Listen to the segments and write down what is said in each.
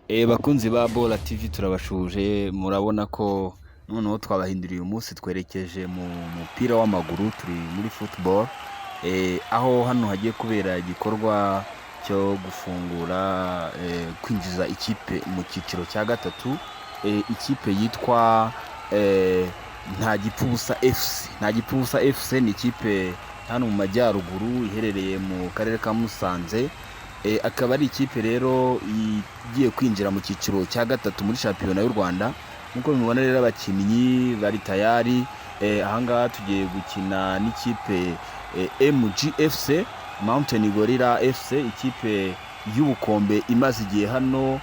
Bakunzi ba Bola TV turabashuje, murabona ko noneho twabahinduriye umunsi twerekeje mu mupira w'amaguru, turi muri football, aho hano hagiye kubera igikorwa cyo gufungura, kwinjiza ikipe mu cyiciro cya gatatu, ikipe yitwa Ntagipfubusa FC. Ntagipfubusa FC ni ikipe hano mu majyaruguru iherereye mu karere ka Musanze. Akaba ari ikipe rero igiye kwinjira mu cyiciro cya gatatu muri shampiyona y'u Rwanda. Nk'uko mubibona rero abakinnyi bari tayari, ahangaha tugiye gukina n'ikipe MGFC, Mountain Gorilla FC, ikipe y'ubukombe imaze igihe hano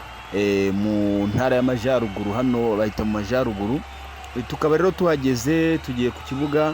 mu ntara y'amajyaruguru, hano bahita mu majyaruguru. Tukaba rero tuhageze, tugiye ku kibuga.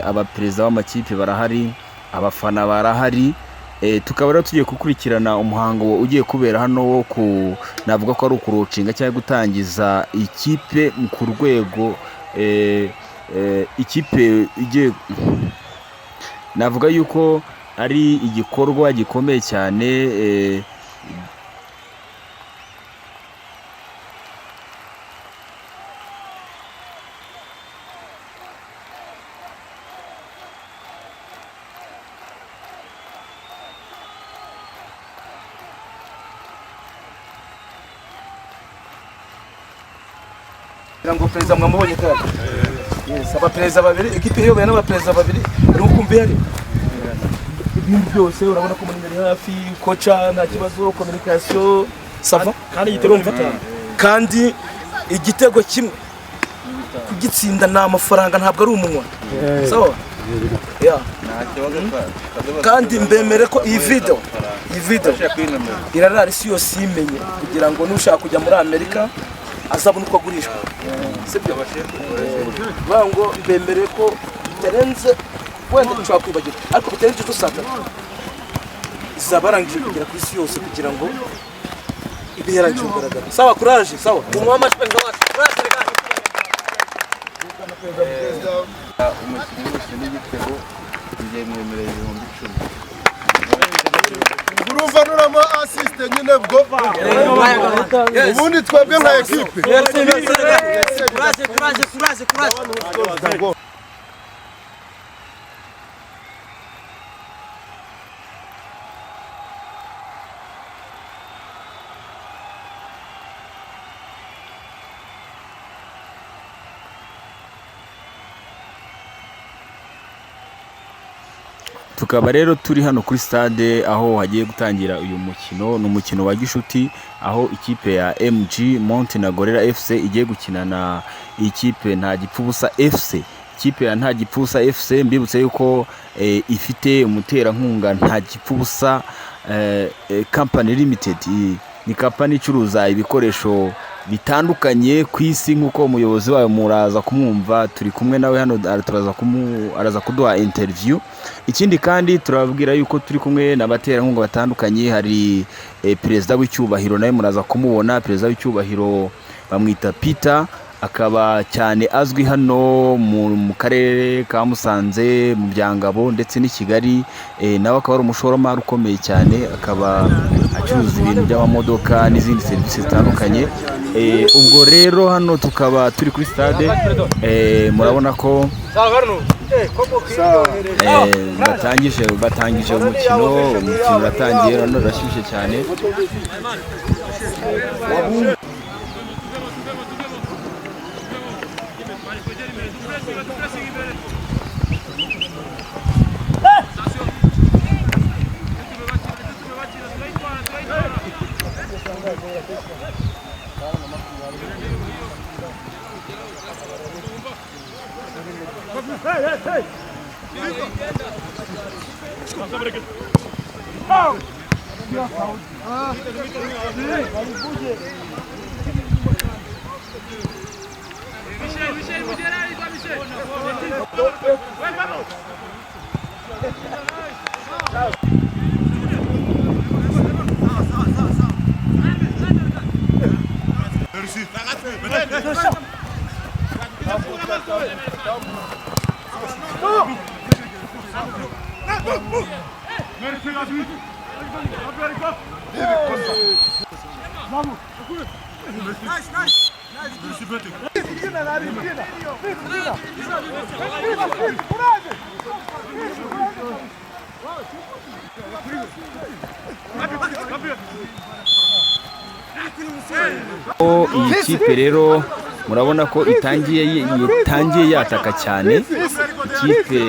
Abaperezida b'amakipe barahari, abafana barahari. Tukaba rero tugiye gukurikirana umuhango ugiye kubera hano wo navuga ko ari ukurocinga cyangwa gutangiza ikipe ku rwego, ikipe igiye, navuga yuko ari igikorwa gikomeye cyane. ngo perezida mwamubonye kandi abaperezida babiri, ikipe iyobowe n'abaperezida babiri, uri ukumva ihari ibintu byose, urabona ko muri mbere hafi koca nta kibazo, communication sava, kandi igitego mfatana, kandi igitego kimwe kugitsinda ni amafaranga, ntabwo ari umunwa, sawa kandi mbemere ko iyi video irarara isi yose imenye, kugira ngo nushaka kujya muri Amerika azabona uko agurishwa, sibyo bango mbemere ko bitarenze, wenda nshaka kwibagira, ariko bitarenze dusaka izabarangije kugera ku isi yose, kugira ngo ibe yarangije kugaragara. Sawa, courage, sawa, umwama shpenga wacu umukinnyi wese n'igitego ngiye mwemereye 10,000. urumva nuramo assist nyine bwo ubundi twebwe nka equipe. Tukaba rero turi hano kuri stade aho hagiye gutangira uyu mukino. Ni umukino wa gishuti, aho ikipe ya MG Mountain Gorilla FC igiye gukina na ikipe Ntagipfubusa FC. Ikipe ya Ntagipfubusa FC mbibutse yuko ifite umuterankunga Ntagipfubusa Company Limited. Ni company icuruza ibikoresho bitandukanye ku isi nk'uko umuyobozi wayo muraza kumwumva, turi kumwe nawe hano, araza kuduha interview. Ikindi kandi turababwira yuko turi kumwe n'abaterankunga batandukanye, hari perezida w'icyubahiro nawe muraza kumubona. Perezida w'icyubahiro bamwita Peter, akaba cyane azwi hano mu karere ka Musanze, mu Byangabo ndetse n'i Kigali. Nawe akaba ari umushoramari ukomeye cyane, akaba acuruza ibintu by'amamodoka n'izindi serivisi zitandukanye. Ubwo rero hano tukaba turi kuri stade, murabona ko batangije umukino uratangiye, hano urashyushye cyane. Iyi kipe rero murabona ko itangiye yataka cyane. Ikipe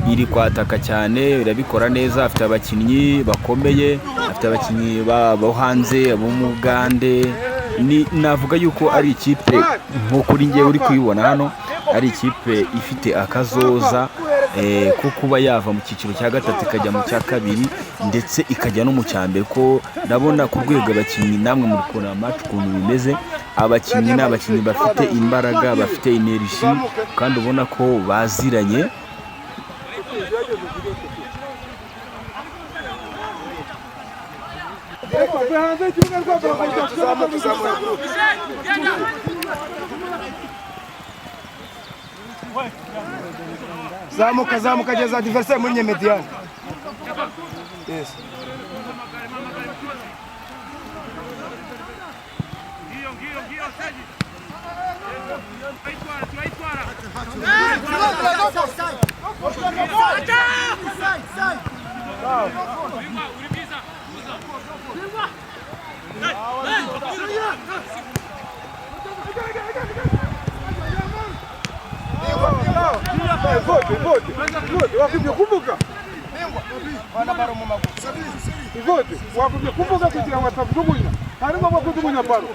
iri kwataka cyane, irabikora neza, afite abakinnyi bakomeye, afite abakinnyi bo hanze, abo mu Bugande. Navuga yuko ari ikipe nko kuri njye uri kuyibona hano, ari ikipe ifite akazoza ko kuba yava mu cyiciro cya gatatu ikajya mu cya kabiri ndetse ikajya no mu cya mbere. Ko ndabona ku rwego abakinnyi namwe muri kubona match ukuntu bimeze, abakinnyi ni abakinnyi bafite imbaraga, bafite energy kandi ubona ko baziranye. Zamuka geza adversaire muri mediane. Yes. Wakubye kumbuka kugira ngo atavugunya, harimo abakudugunya baro.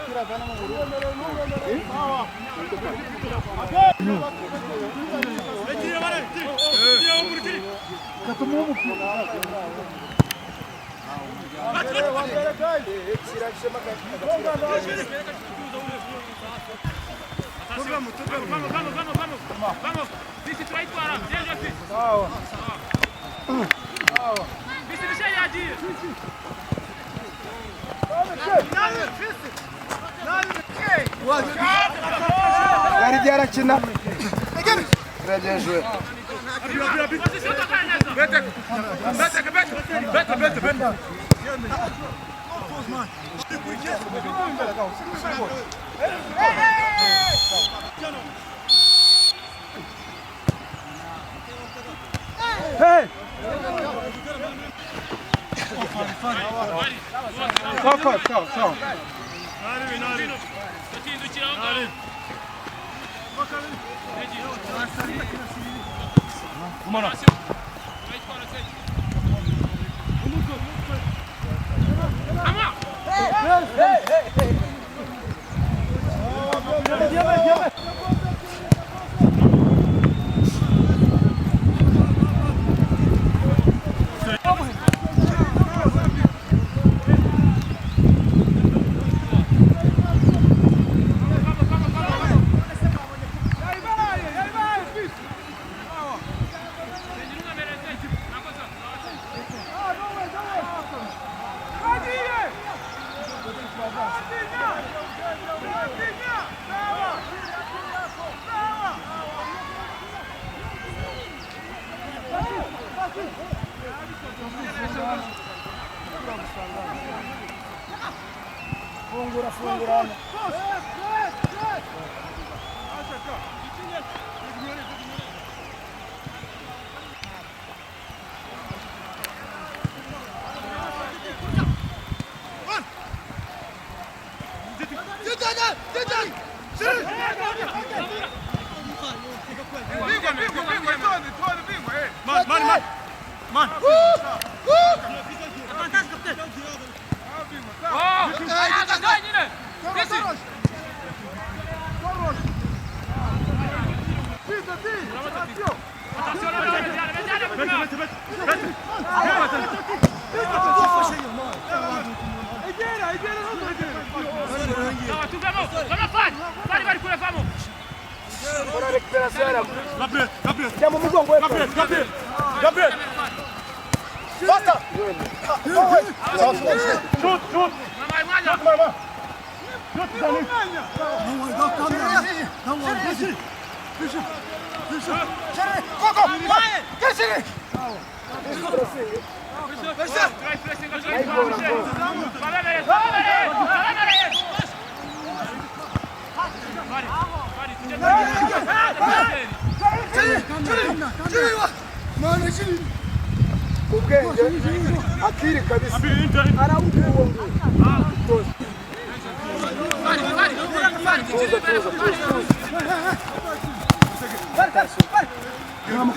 Vamos. Visi tu aitwara, jeje fi. Visi bishe yaji. Yari byarakina. Très bien joué. Bete. Hey! Calma. gufungurana. Bora recuperação, Gabriel. Chama o Mugão, Gabriel. Bota! Chute! Atire kabisa. Attention, vamos.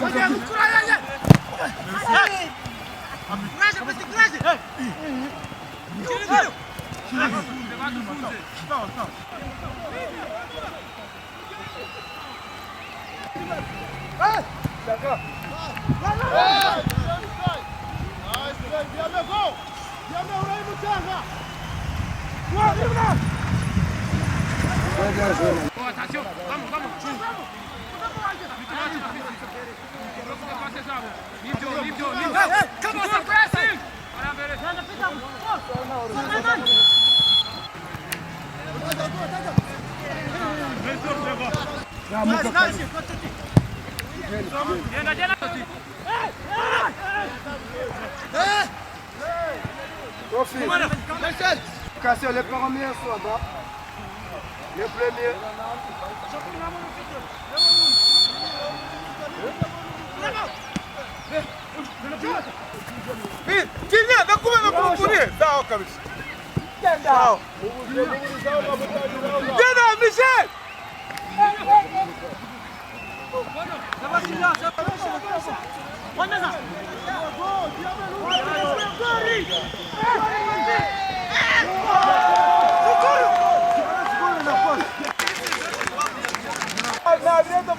Come on, pressing. Cassio, le premier soit bas. Le premier. Tinha, dá como não procurei. Dá, cabeça. Dá. Dá, Michel. Na direita,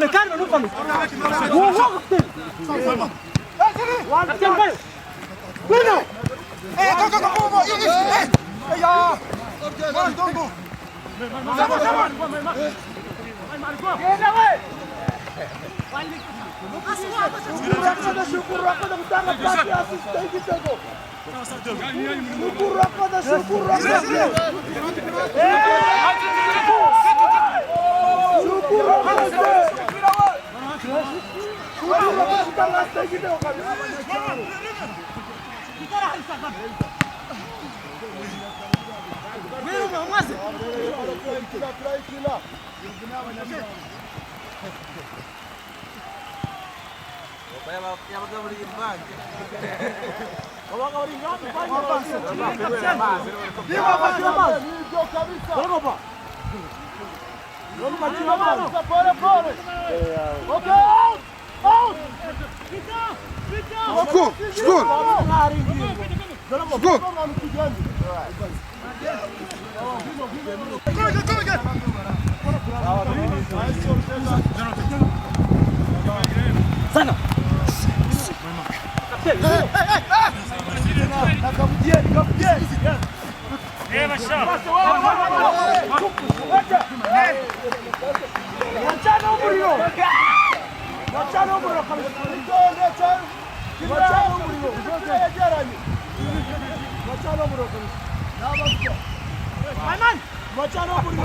calma, não come.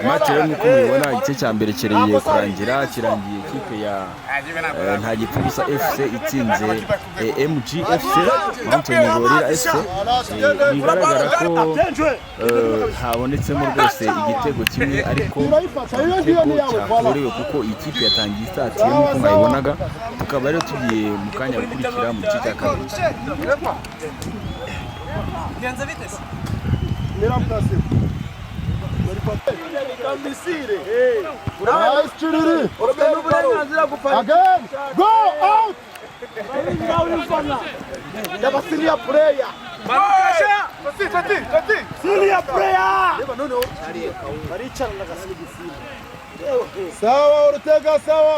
match rero nk'uko mubibona igice cya mbere kirangiye kirangiye ikipe ya Ntagipfubusa FC itsinze MG FC Mountain Gorilla FC. Bigaragara ko habonetsemo rwose igitego kimwe ariko igitego cyakorewe kuko ikipe yatangiye isatira nk'uko mwayibonaga. Tukaba rero tugiye mu kanya gukurikira mu gice cya kabiri. Misiri. Nice Chiriri. Again. Go out. Syria player. Syria player. Sawa Ortega sawa.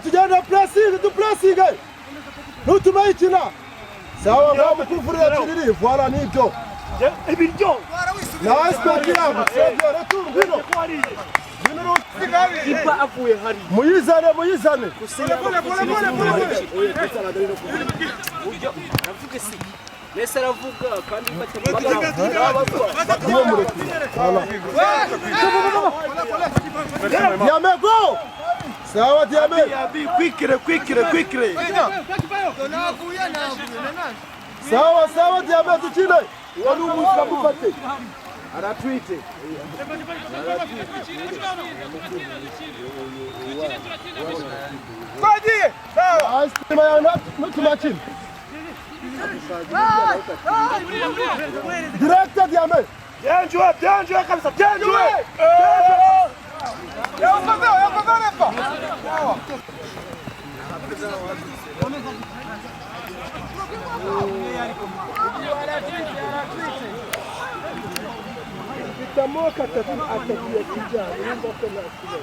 Tujana pressing. Nutumaikina. Sawa ngamu kufurira Chiriri. Voilà nibyo. Ibiryo. Nice Kirabu. Retour bino. Ipa avuye hari. Muyizane. Nese aravuga kandi Diame go. Sawa Diame. Quickly. Sawa Diame tuchine. Wanu mukapate. Aratwite. Not too much in. Director Diame. Dianjue kabisa. Dianjue. Tamoka atakia kijana nyumba kuna kile.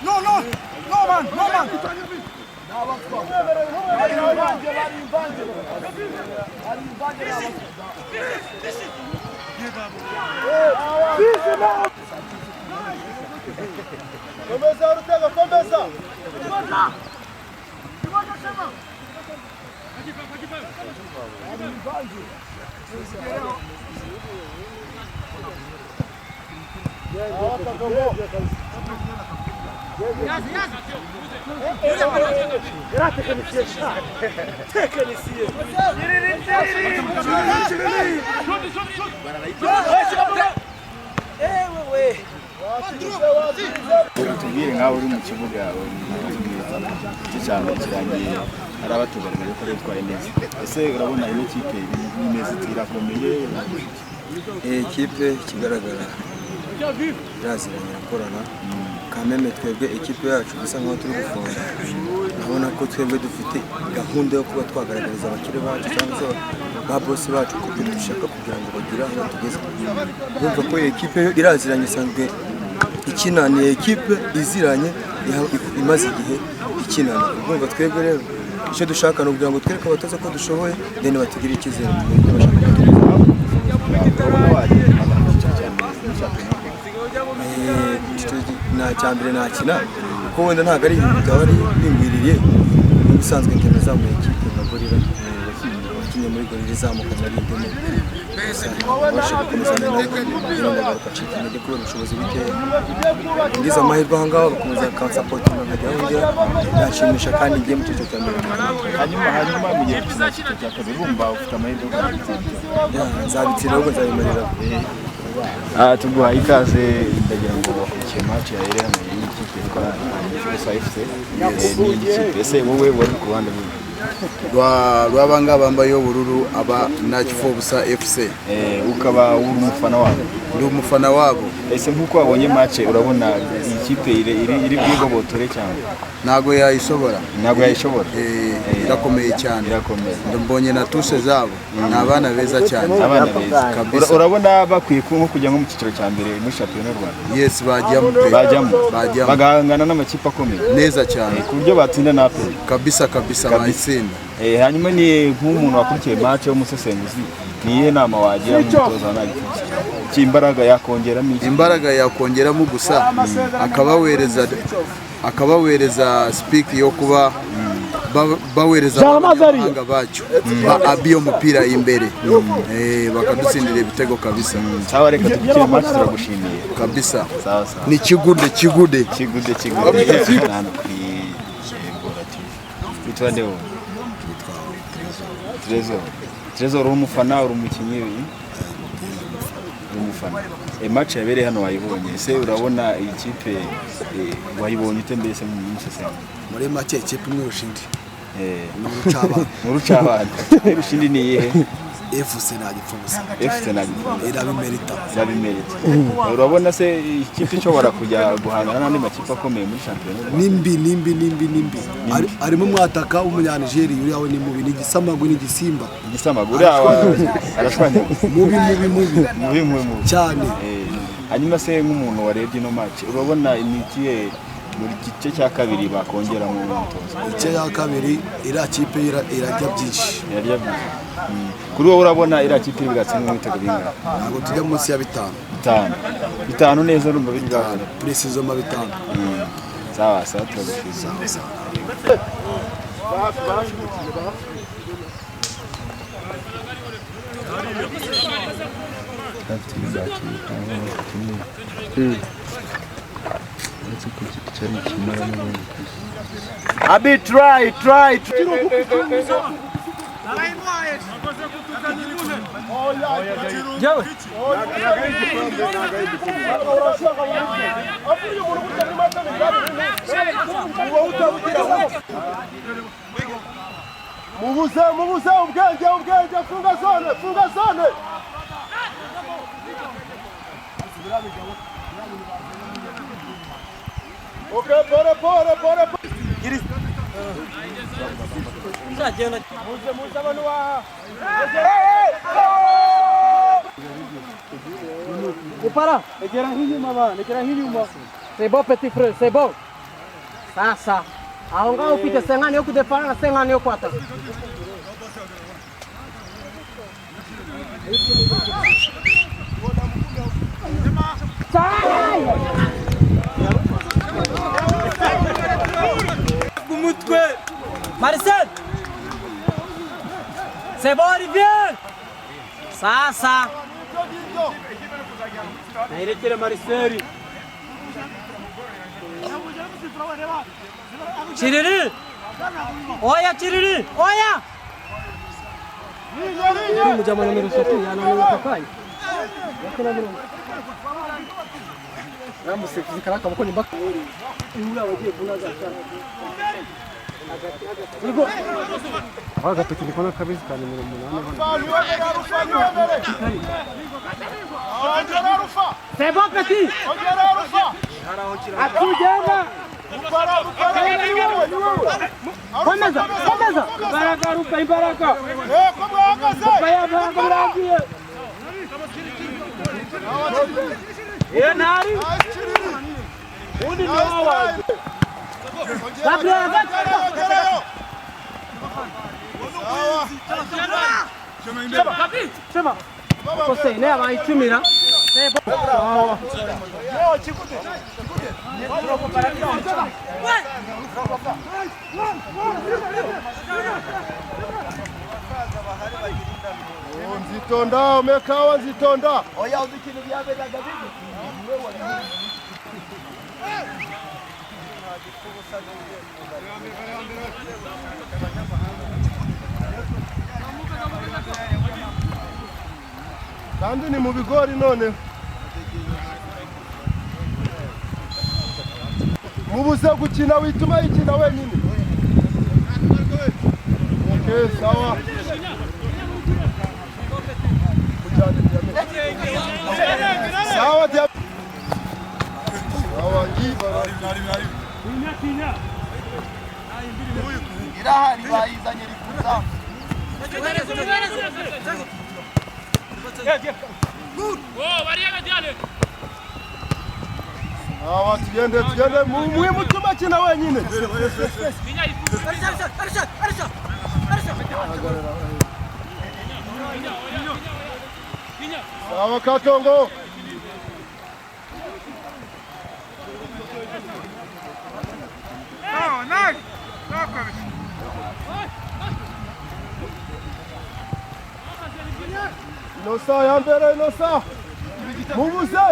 No man. Começa Ortega, começa. Tubwire nkaho uri mu kibuga igice cya mbere kirangiye hari abatugaragaje ko bitwaye neza. Ese urabona iyi kipe imeze irakomeye? Ikipe kigaragara iraziranye irakorana kameme twebwe ikipe yacu bisa nkaho turi gufunga. Urabona ko twebwe dufite gahunda yo kuba twagaragariza abakire bacu cyangwa se ba boss bacu ko dushaka kugira ngo bagire aho tugeze. Urumva ko ikipe iraziranye isanzwe ikinaniye ikipe iziranye imaze igihe ikinana. Urumva twebwe rero icyo dushaka no kugira ngo twereke abatoza ko dushoboye deni batugire ikizere mu byo bashaka. Nta cyambere nakina kuko wenda ntago ari ibintu byaba ari bingwiririye. Ubusanzwe nkina zamuye ikipe nka Gorilla wakinnye muri Gorilla. rizamuka muri Demo babasha gukomeza n'agaruka cika intege kubera ubushobozi bukeya ngize amahirwe aha ngaho bakomeza kansapotinga nkajya hirya yanshimisha kandi ngiye mu cyiciro cya mbere hanyuma mu gihe cy'ikina cya kabiri urumva ufite amahirwe yo kubitsinda nzabitsira ahubwo nzabimarira tuguhaye ikaze ndagira ngo wakurikiye match ya Ere hano y'ikipe yitwa Gifusa FC ni ikipe ese wowe wari ku ruhande rw'abanga bambaye ubururu aba na Gifusa FC ukaba uri umufana wabo ndi umufana wabo ese nkuko wabonye match urabona iyi kipe iri bwigobotore cyane ntago yayishobora irakomeye cyane mbonye na tushe zabo ni abana beza cyane kabisa urabona bakwiye kujya nko mu cyiciro cya mbere muri championnat y'u Rwanda yes bajyamo bagahangana n'amakipe akomeye neza cyane ku buryo batsinda na APR kabisa bayitsinda hanyuma ni nk'umuntu wakurikiye match y'umusesenguzi ni iyihe nama wagira umutoza na Gifusa imbaraga yakongeramo gusa akabawereza speak yo kuba bawereza abahanga bacu abiyo mupira imbere bakadutsindira ibitego kabisa sawa reka tukire match turagushimiye kabisa sawa ni kigude nano twitwa Trezor uri umufana uri umukinnyi umufana match yabereye hano wayibonye ese urabona iyi kipe wayibonye ute mbese mu musesenge muri make ikipe imwe rushindi mu rucabana rushindi ni iyihe FC na Gifusa irabimerita urabona se ikipe ishobora kujya guhangana n'andi makipe akomeye muri championnat nimbi arimo mwataka w'umunyanigeri uri aho ni mubi n'igisamagu n'igisimba uri arashwanya mubi cyane hanyuma se nk'umuntu warebye ino match urabona imitiye muri gice cya kabiri bakongera mu mutoza igice cya kabiri ira kipe irajya byinshi kuri wowe urabona ira kipe bigatsinda n'ibitego bingana ntabwo tujya munsi ya 5 neza urumva bigana precision ma 5 sawa turagushimira Abi try. Mubuze ubwenge funga zone Okay, pore. Para, egera nk'inyuma. C'est bon petit frère, c'est bon. Sasa. Aho ngaho ufite sengani yo kudefana na sengani yo kwata. Marcel! C'est bon, Olivier! Sasa! Nairekere Marcel! Chiriri! Oya, Chiriri! Oya! Huyu jamaa numero 7 anaonekana kai. Yakona numero. Namusikiza karaka mko ni mpaka. Yule awaje kunaza sana. Waga tukikona kabisa kwa numero 8. C'est bon petit. Atujana. Komeza. Baraka ruka ibaraka. Kaya baraka mrangie. Nari. Uni ni hawa. Gabriel. Sema. Kose ne abayitumira. Nzitonda, umekawa Nzitonda. Oya uzi ikintu byabedaga bibi. Kandi ni mu bigori none. Mubuze gukina wituma yikina wenyine. Okay, sawa. Sawa dia. Sawa ngiba. Irahari bayizanye rikuza. Sawa tugende muhimu tuma kina wenyine. Sawa Katongo. Inosa ya mbere Inosa. Mubuze.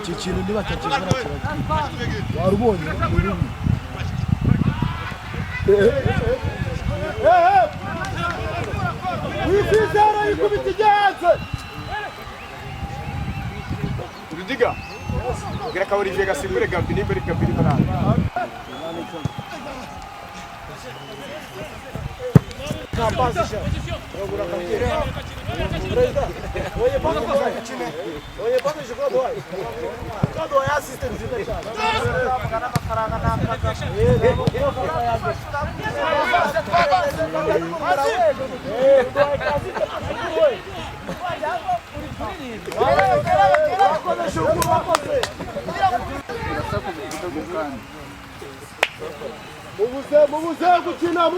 Iki kintu nibatakibona warubonye wifizera yikubita igihanze Rudiga. Gira ka Olivier Gasimbure Gabi nimbere Gabi barana. Mubuze gukina.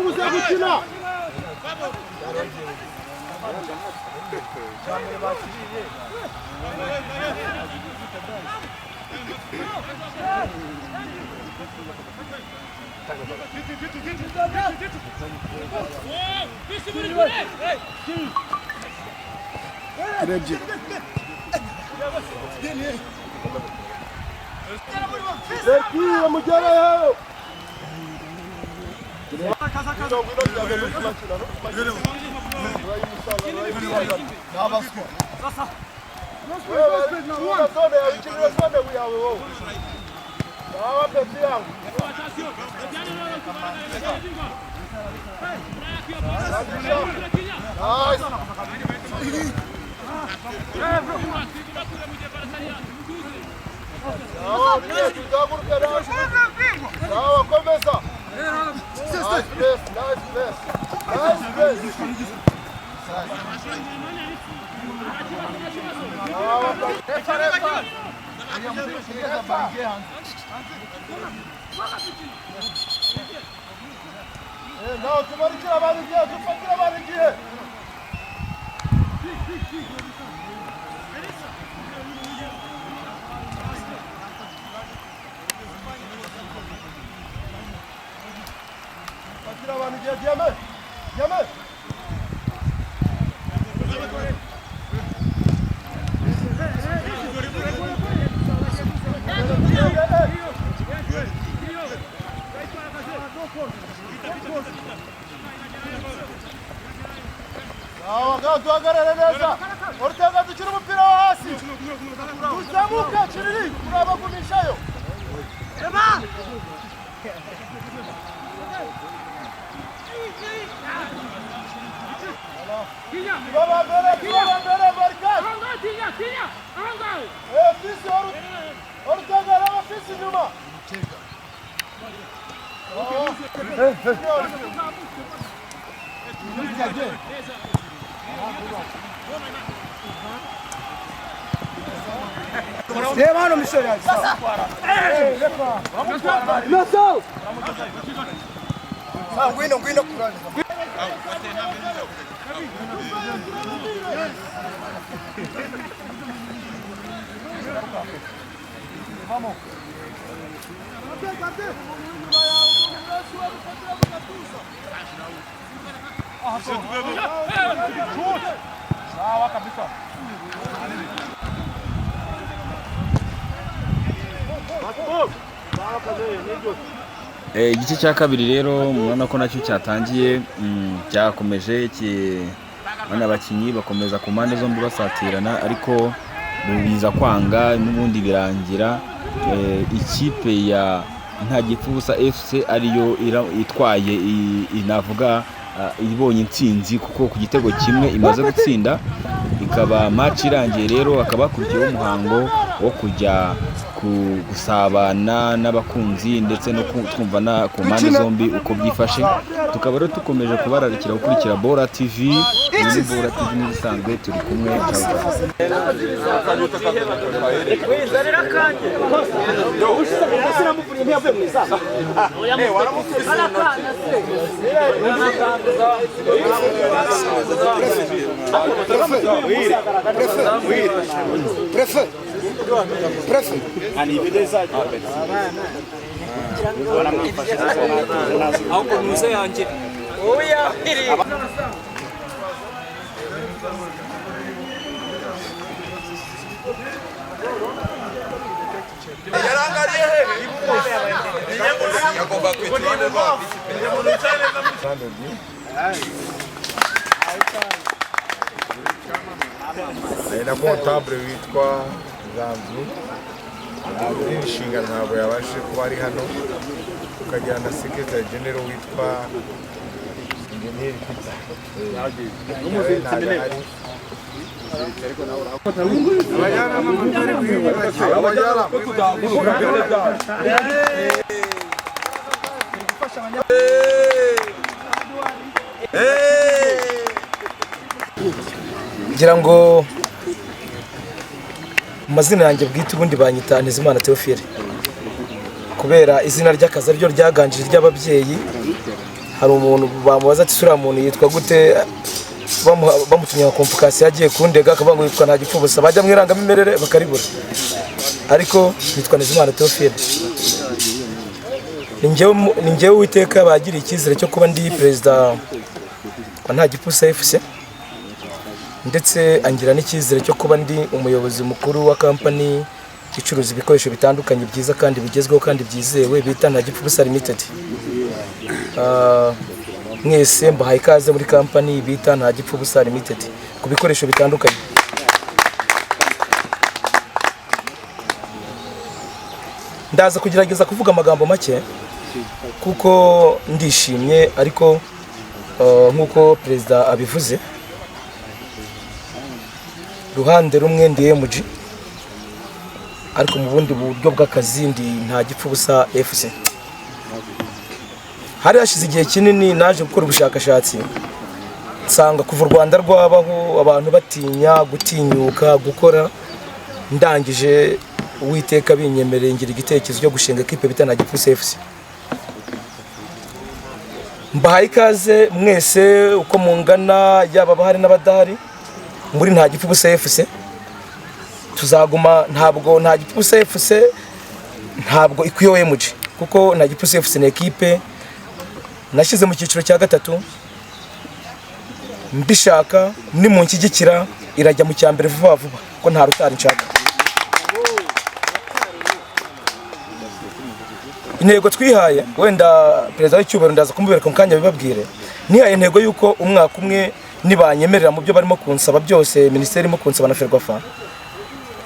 Sergio Mujarayo. Sawa, começa. Nice place. Não, tubarikira barigiye. Diame. Tuhagarare neza. Ortega dukira umupira wo hasi. Uzamuka Kiriri urabagumishayo. Eba! Baba bere Barkas. Tinha. Fisi Ortega lava fisi nyuma. Mano, missionário. Não, Guido, Sawa kabisa. Igice cya kabiri rero murabona ko nacyo cyatangiye cyakomeje bana abakinnyi bakomeza ku mpande zombi basatirana ariko biza kwanga n'ubundi birangira ikipe ya Ntagipfubusa FC ariyo itwaye inavuga ibonye intsinzi kuko ku gitego kimwe imaze gutsinda, ikaba match irangiye rero akaba hakurikiyeho umuhango wo kujya gusabana n'abakunzi ndetse no twumva ku mpande zombi uko byifashe. Tukaba rero dukomeje kubararikira gukurikira Bora TV. Iyi ni Bora TV n'ibisanzwe turi kumwe na kontabule witwa Zanzu inshingano ntabwo yabashije kuba ari hano, tukagira na sekretari genero witwa Injeniyeri ngira ngo amazina yanjye bwite ubundi banyita Ntezimana Theophile, kubera izina ry'akazi ryo ryaganjije ry'ababyeyi. Hari umuntu bamubaza ati sura muntu yitwa gute, bamutumye convocation yagiye kundega akavuga ngo yitwa Ntagipfubusa, bajya mu irangamimerere bakaribura, ariko yitwa Ntezimana Theophile. Ni njyewe Uwiteka bagiriye icyizere cyo kuba ndi perezida wa Ntagipfubusa FC, ndetse angira n'icyizere cyo kuba ndi umuyobozi mukuru wa kampani icuruza ibikoresho bitandukanye byiza kandi bigezweho kandi byizewe bita Ntagipfubusa Limited. Mwese mbahaye ikaze muri kampani bita Ntagipfubusa Limited ku bikoresho bitandukanye. Ndaza kugerageza kuvuga amagambo make kuko ndishimye, ariko nk'uko perezida abivuze, ruhande rumwe ndi MG, ariko mu bundi buryo bw'akazi ndi Ntagipfubusa FC. Hari hashize igihe kinini naje gukora ubushakashatsi, nsanga kuva u Rwanda rwabaho abantu batinya gutinyuka gukora, ndangije Uwiteka binyemereye ngira igitekerezo cyo gushinga equipe bita Ntagipfubusa FC. Mbahaye ikaze mwese uko mungana, yaba bahari n'abadahari muri Ntagipfubusa FC. Tuzaguma, ntabwo Ntagipfubusa FC ntabwo ikwiye MG, kuko Ntagipfubusa FC ni equipe nashyize mu cyiciro cya gatatu, mbishaka ni mu nshyigikira irajya mu cyambere vuba vuba, ko nta rutari nshaka. Intego twihaye, wenda perezida w'icyubahiro ndaza kumubereka mu kanya bibabwire, nihaye intego yuko umwaka umwe nibanyemerera mu byo barimo kunsaba byose, minisiteri irimo kunsaba na Ferwafa,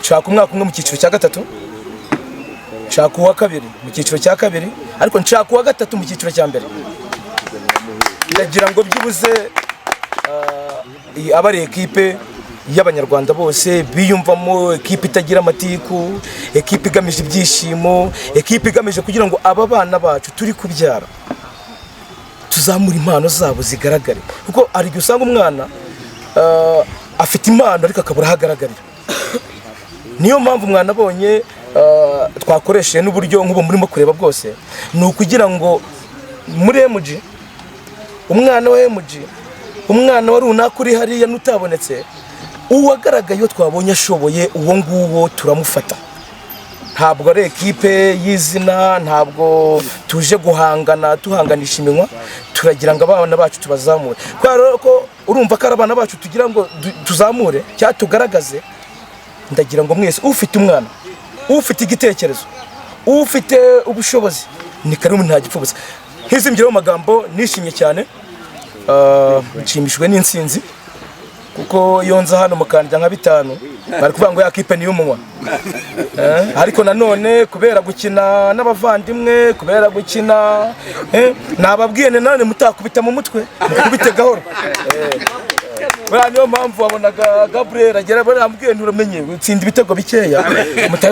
nshaka umwaka umwe mu cyiciro cya gatatu, nshaka uwa kabiri mu cyiciro cya kabiri, ariko nshaka uwa gatatu mu cyiciro cya mbere. Ndagira ngo byibuze abari ekipe y'abanyarwanda bose biyumvamo ekipe itagira amatiku, ekipe igamije ibyishimo, ekipe igamije kugira ngo aba bana bacu turi kubyara tuzamura impano zabo zigaragare, kuko ari usanga umwana afite impano ariko akabura ahagaragarira. Niyo mpamvu umwana abonye twakoresheje n'uburyo nk'ubu murimo kureba bwose, ni ukugira ngo muri MG umwana wa MG umwana wari runaka uri hariya n'utabonetse, uwagaragaye iyo twabonye ashoboye uwo nguwo turamufata. Ntabwo ari ekipe y'izina, ntabwo tuje guhangana tuhanganisha iminwa, turagira ngo abana bacu tubazamure. Kubera ko urumva ko abana bacu tugira ngo tuzamure cyangwa tugaragaze, ndagira ngo mwese ufite umwana, ufite igitekerezo, ufite ubushobozi, ni karibu nta gipfubuza. Nk'izimbyiraho amagambo nishimye cyane, nshimishwe n'insinzi, kuko iyo nza hano mukandya nka 5 bari kuvuga ngo yakipe ni y'umunwa. Ariko nanone kubera gukina n'abavandimwe, kubera gukina nababwiye nane mutakubita mu mutwe, mukubite gahoro. Niyo mpamvu wabonaga Gabriel agera barambwiye nturamenye utsinda ibitego bikeya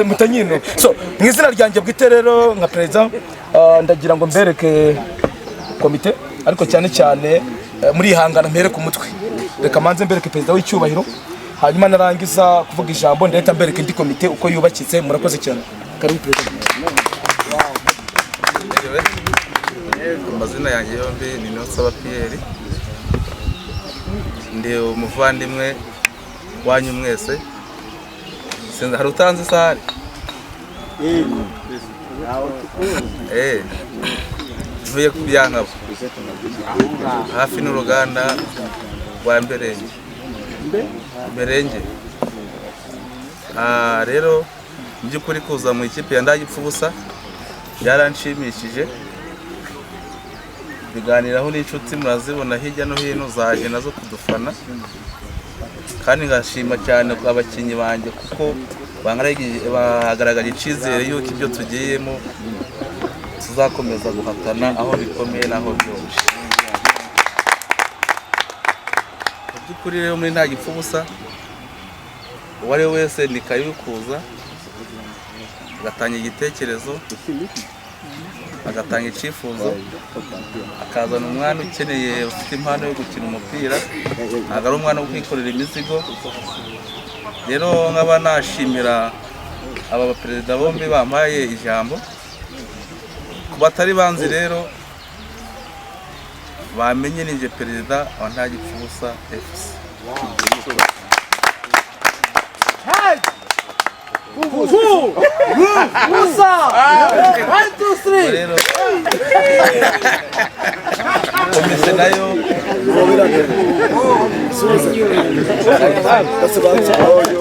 mutanyino. So mu izina ryanjye bwite rero nka president, ndagira ngo mbereke komite, ariko cyane cyane muri ihangana mpere ku mutwe. Reka manze mbereke president w'icyubahiro, hanyuma narangiza kuvuga ijambo ndahita mbereke indi komite uko yubakitse. Murakoze cyane. Karibu president. Amazina yanjye yombi ni Niyonsaba Pierre, ndi umuvandimwe wanyu mwese. Sinzi hari utanze sare ntuye ku Byankabo hafi n'uruganda rwa Mberenge. Rero mu by'ukuri kuza mu ikipe ya Ndagipfubusa byaranshimishije. Biganiraho n'inshuti murazibona hirya no hino zaje nazo kudufana, kandi ngashima cyane abakinnyi banjye kuko bagaragaje icyizere yuko ibyo tugiyemo tuzakomeza guhatana aho bikomeye n'aho byoroshye. Mu by'ukuri rero muri Ndagipfubusa uwo ari we wese ni karibu kuza agatanga igitekerezo, agatanga icyifuzo, akazana umwana ukeneye ufite impano yo gukina umupira, ntabwo ari umwana wo kwikorera imizigo. Rero nkaba nashimira aba baperezida bombi bampaye ijambo. Ku batari banzi rero bamenye ninjye perezida wa Ndagipfubusa FC. Musa! 1, 2, 3! Rero komite nayo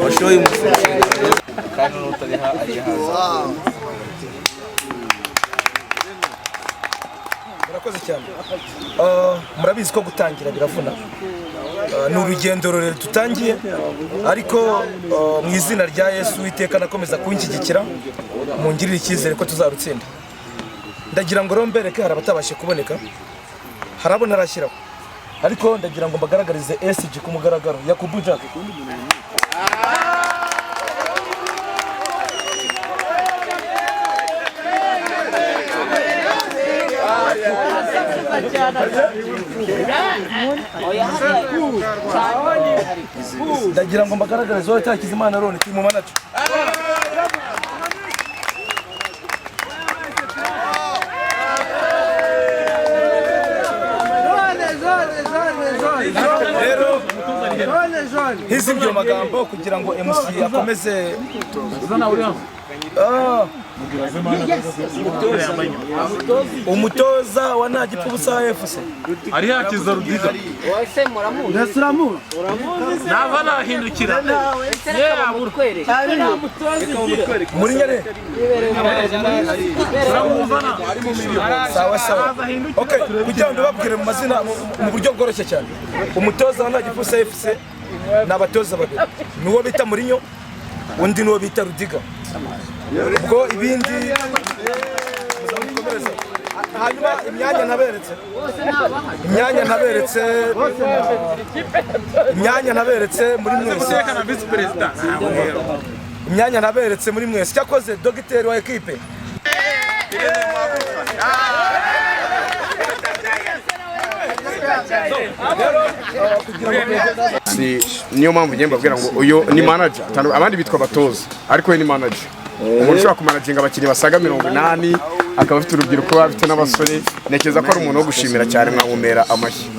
washoye umusirikare kandi n'utariha ayihaza. Murakoze cyane. Murabizi ko gutangira biravuna, ni urugendo rurerure dutangiye, ariko mu izina rya Yesu Uwiteka nakomeza kunshyigikira, mungirire icyizere ko tuzarutsinda. Ndagira ngo rombereke hari abatabashe kuboneka, hari abo ntarashyiraho, ariko ndagira ngo mbagaragarize SG ku mugaragaro. Yakubu Jack, ndagira ngo mbagaragarize wowe Takizimana Ron team manager. Hizi ndio magambo kugira ngo MC akomeze umutoza wa Ndagipfubusa FC ari hakiza Rudiga Ndasiramu nava nahindukira muri nyere. Sawa sawa. Okay, kugira ngo babwire mu mazina mu buryo bworoshye cyane. Umutoza wa Ndagipfubusa FC n'abatoza babiri, nuwo bita Murinyo, undi nuwo bita Rudiga. Ubwo ibindi muzamukomereza. Hanyuma imyanya naberetse muri mwese, cyakoze dogiteri wa ekipe niyo mpamvu ngiye mbabwira ngo uyu ni manager, abandi bitwa abatoza, ariko we ni manager. Umuntu ushobora kumanaginga abakinnyi basaga 80, akaba afite urubyiruko, afite n'abasore. Ntekereza ko ari umuntu wo gushimira cyane, mwamumera amashyi.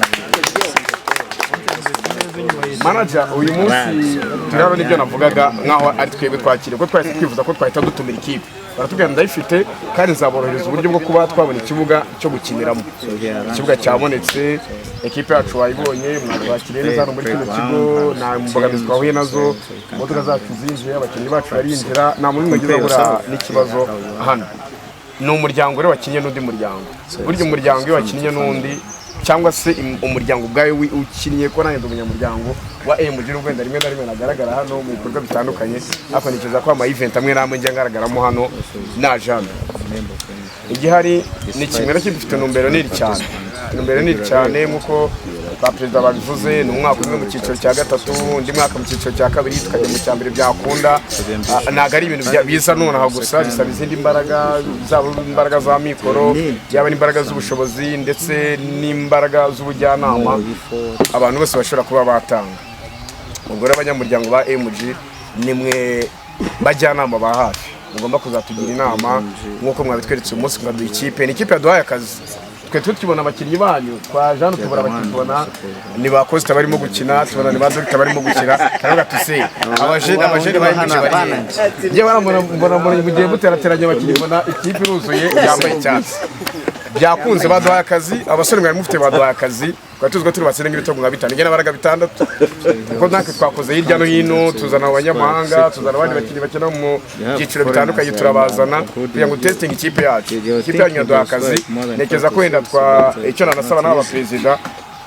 manager uyu munsi turabona n'ibyo navugaga nkaho ari twebwe twakire kuko twahise twifuza ko twahita dutumira ikipe baratubwira ndayifite kandi nzaborohereza uburyo bwo kuba twabona ikibuga cyo gukiniramo ikibuga cyabonetse ekipe yacu wayibonye mwatwakiriye neza hano muri kino kigo nta mbogamizi twahuye nazo imodoka zacu zinjiye abakinnyi bacu barinjira nta muntu n'umwe ugura n'ikibazo hano ni umuryango rero wakinnye n'undi muryango burya umuryango iyo wakinnye n'undi cyangwa se umuryango ubwawe ukinnye ko nanjye umunyamuryango wa MG n'ubwenda rimwe na rimwe nagaragara hano mu bikorwa bitandukanye ariko nicuza ko ama event amwe namwe njya ngaragaramo hano naje hano igihari ni kimwe na kimwe numbero niri cyane nkuko ba perezida babivuze ni umwaka umwe mu cyiciro cya gatatu undi mwaka mu cyiciro cya kabiri tukajya mu cyambere byakunda ntago ari ibintu biza nonaha gusa bisaba izindi mbaraga zaba imbaraga za mikoro yaba n'imbaraga z'ubushobozi ndetse n'imbaraga z'ubujyanama abantu bose bashobora kuba batanga ubwo rero abanyamuryango ba MG nimwe bajyanama ba hafi mugomba kuzatugira inama nk'uko mwabitweretse uyu munsi mwaduha ikipe ni ikipe yaduhaye akazi twe tukibona abakinnyi banyu kwa Jean tubura bakibona ni bakoze tabarimo gukina tubona ni bazo tabarimo gukina kandi gatuse abajene bayimije bari je barambona mu gihe buterateranye abakinnyi bona ikipe iruzuye yambaye icyatsi byakunze baduhaye akazi abasore mwari mufite baduhaye akazi twatuzwe turi basene nk'ibitego nka 5 ngena baraga 6 kuko natwe twakoze hirya no hino tuzana abanyamahanga tuzana abandi bakinnyi bakina mu byiciro bitandukanye turabazana kugira ngo testing ikipe yacu ikipe yanyu yaduhaye akazi nekeza ko wenda icyo nanasaba n'aba perezida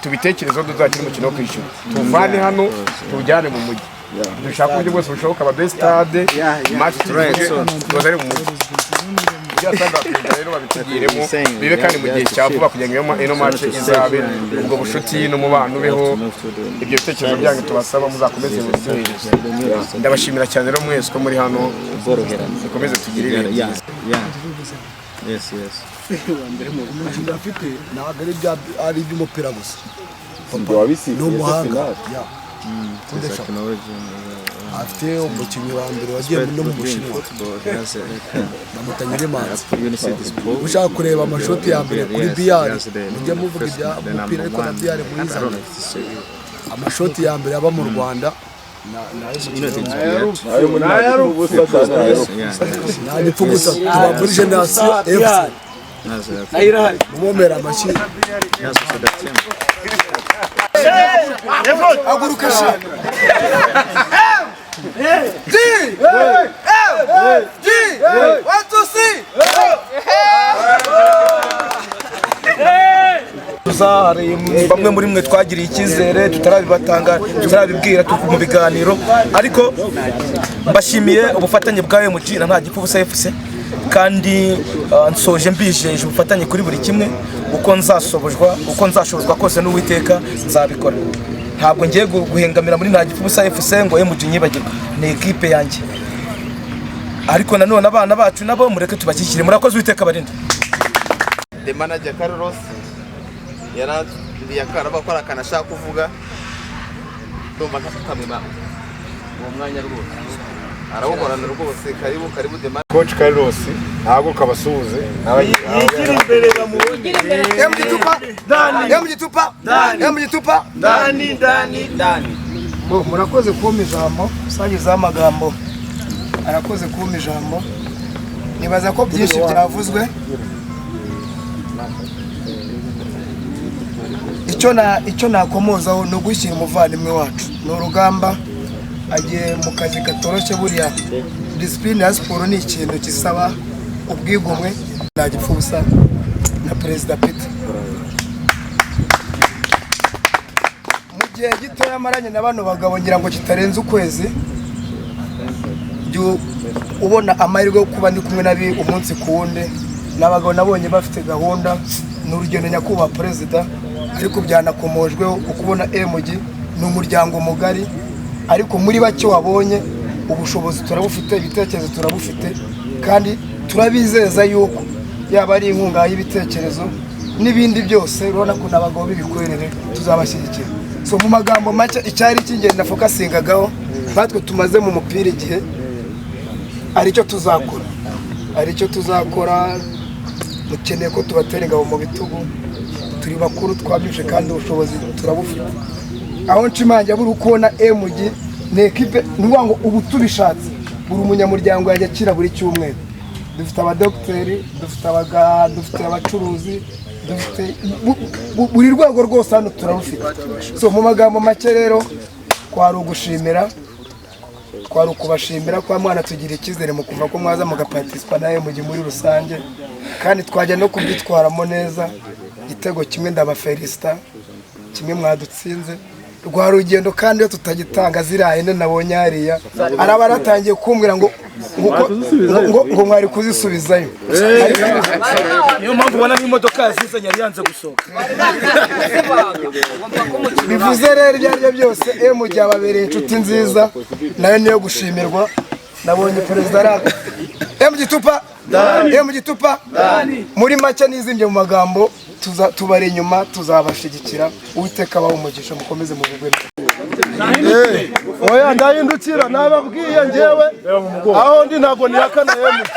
tubitekerezo tuzakira umukino wo kwishyura tuvane hano tujyane mu mujyi dushaka uburyo bwose bushoboka aba stade match tuzare mu mujyi rero babitugiremo bibe kandi mu gihe cya vuba kugira ngo ino match izabe ubwo bushuti n'umubano ubeho ibyo bitekerezo byanyu tubasaba muzakomeze mubyohereze ndabashimira cyane rero mwese ko muri hano dukomeze tugire ibintu Yes. Umukino afite ntabwo ari iby'umupira gusa. Ni umuhanga. Afite umukinnyi wa mbere wagiye no mu Bushinwa. Bamutanyire manzi. Ushaka kureba amashoti ya mbere kuri biyari mujye muvuga ibya umupira ariko na biyari muri Zambia. Amashoti ya mbere aba mu Rwanda nipfugusa tuba muri generasiyo FC mumera amashyi haguruka hari bamwe muri mwe twagiriye icyizere tutarabibwira mu biganiro ariko mbashimiye ubufatanye bwa MG na nta gipfubusa FC kandi nsoje mbijeje ubufatanye kuri buri kimwe uko nzashobozwa kose n'Uwiteka nzabikora ntabwo ngiye guhengamira muri nta gipfubusa FC ngo MG nyibagirwa ni equipe yanjye ariko nanone abana bacu nabo mureke tubashyikire murakoze Uwiteka barinde the manager Carlos yarandiye akana bakora akanashaka kuvuga ndumva ntakamema uwo mwanya rwose arawuhorana rwose karibu dema coach Carlos ntabwo kabasuhuze yigira imbere bamubone MG Dani murakoze kumpa ijambo usangiza amagambo arakoze kumpa ijambo nibaza ko byinshi byavuzwe icyo nakomozaho no gushyira umuvandimwe wacu ni urugamba agiye mu kazi katoroshye buriya discipline ya siporo ni ikintu gisaba ubwigomwe nta gipfubusa na perezida Peter mu gihe gito yamaranye na bano bagabo ngira ngo kitarenze ukwezi ubona amahirwe yo kuba ndi kumwe nabi umunsi ku wundi n'abagabo nabonye bafite gahunda n'urugendo nyakubahwa perezida ariko byanakomojweho ukubona MG ni umuryango mugari ariko muri bake wabonye ubushobozi turabufite ibitekerezo turabufite kandi turabizeza yuko yaba ari inkunga y'ibitekerezo n'ibindi byose urabona ko n'abagabo b'ibikwerere tuzabashyigikira so mu magambo make icyari cy'ingenzi na focusingagaho natwe tumaze mu mupira igihe aricyo tuzakora mukeneye ko tubatera ingabo mu bitugu turi bakuru twabyuje kandi ubushobozi turabufite aho nshimangira buri ukubona MG ni ekipe nuvuga ngo ubu tubishatse buri umunyamuryango yajya akira buri cyumweru. Dufite abadokiteri, dufite abaganga, dufite abacuruzi, dufite buri rwego rwose hano turarufite. So mu magambo make rero kwari ugushimira, kwari ukubashimira kwa mwana tugira icyizere mu kuva ko mwaza mugaparticipa naye mu gihe muri rusange, kandi twajya no kubyitwaramo neza. Igitego kimwe ndabafelicita, kimwe mwadutsinze rwa rugendo, kandi iyo tutagitanga ziraye nabonye hariya araba aratangiye kumbwira ngo mwari kuzisubizayo. Niyo mpamvu ubona n'imodoka yazizanye yari yanze gusohoka. Bivuze rero ibyo aribyo byose MG yababereye inshuti nziza, nayo niyo gushimirwa. Nabonye perezida araka MG tupa muri make n'izimbye mu magambo, tubare inyuma, tuzabashigikira. Uwiteka abaho umugisha, mukomeze mu bugwe. Oya ndahindukira nababwiye njyewe aho ndi ntago nihakana MG.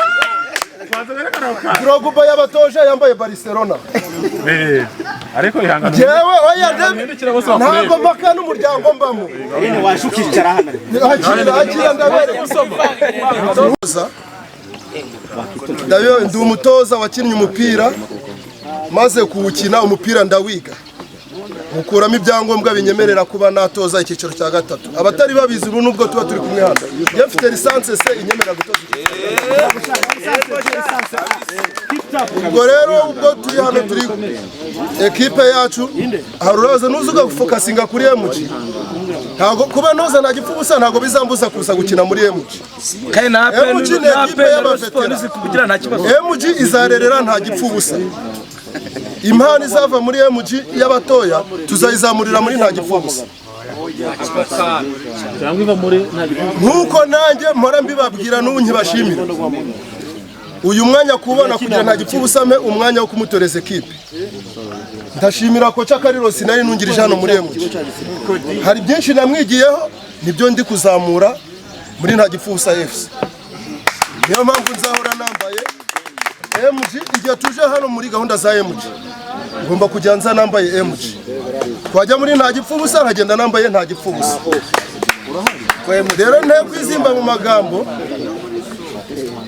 Drogba yabatoje yambaye Barcelona. Ariko ihangana. Njyewe oya ntago mpaka n'umuryango mbamo. Washukicara hano. Akira ndabere gusoma. Ndayo ndi umutoza wakinnye umupira, maze kuwukina umupira ndawiga, gukuramo ibyangombwa binyemerera kuba natoza icyiciro cya gatatu. Abatari babizi ubu nubwo tuba turi kumwe hano, iyo mfite lisansi se inyemerera gutoza. Ubwo rero ubwo turi hano turi ekipe yacu, haruroza nuzuga gufokasinga kuri MG. Ntago kuba noza nta gipfu busa ntago bizambuza kuza gukina muri MG. Kandi na MG ni ekipe y'abaveterani kugira nta kibazo. MG izarerera nta gipfu busa. Impano izava muri MG y'abatoya tuzayizamurira muri nta gipfu busa. Nkuko nanjye mpora mbibabwira n'ubu nkibashimira. Uyu mwanya kubona kugira nta gipfu busame umwanya wo kumutoreza ekipe. Ndashimira kocha Kariro sinari nungirije hano muri MG. Hari byinshi namwigiyeho nibyo ndi kuzamura muri nta gipfu busa FC. Niyo mpamvu nzahora nambaye MG igihe tuje hano muri gahunda za MG. Ngomba kujya nza nambaye MG. Twajya muri nta gipfu busa nkagenda nambaye nta gipfu busa. Rero nte kwizimba mu magambo.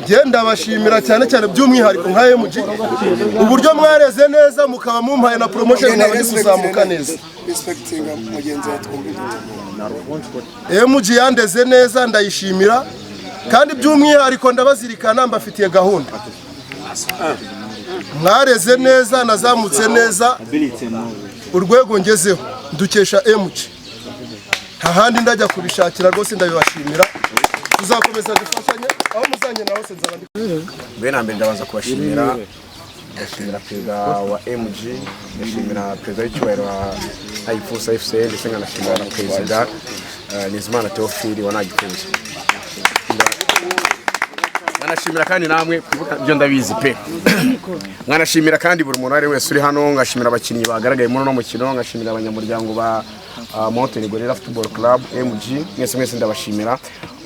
Genda bashimira cyane cyane by'umwihariko nka MG uburyo mwareze neza mukaba mumpaye na promotion nkaba kuzamuka neza. MG yandeze neza ndayishimira, kandi by'umwihariko ndabazirikana mbafitiye gahunda. Mwareze neza nazamutse neza, urwego ngezeho ndukesha MG. Hahandi ndajya kubishakira rwose ndabibashimira. Tuzakomeza dufashanye aho muzanye naho se nzaba ndi. Bene ambere ndabanza kubashimira. Ndashimira perezida wa MG, ndashimira perezida w'icyubahiro wa Ntagifuza FC, ndetse nkanashimira na perezida Nizimana Theophile wa Ntagifuza. Nkanashimira kandi namwe kwibuka byo ndabizi pe. Nkanashimira kandi buri muntu ari wese uri hano, ngashimira abakinnyi bagaragaye muri no mukino, ngashimira abanyamuryango ba Mountain Gorilla Football Club MG, mwese ndabashimira.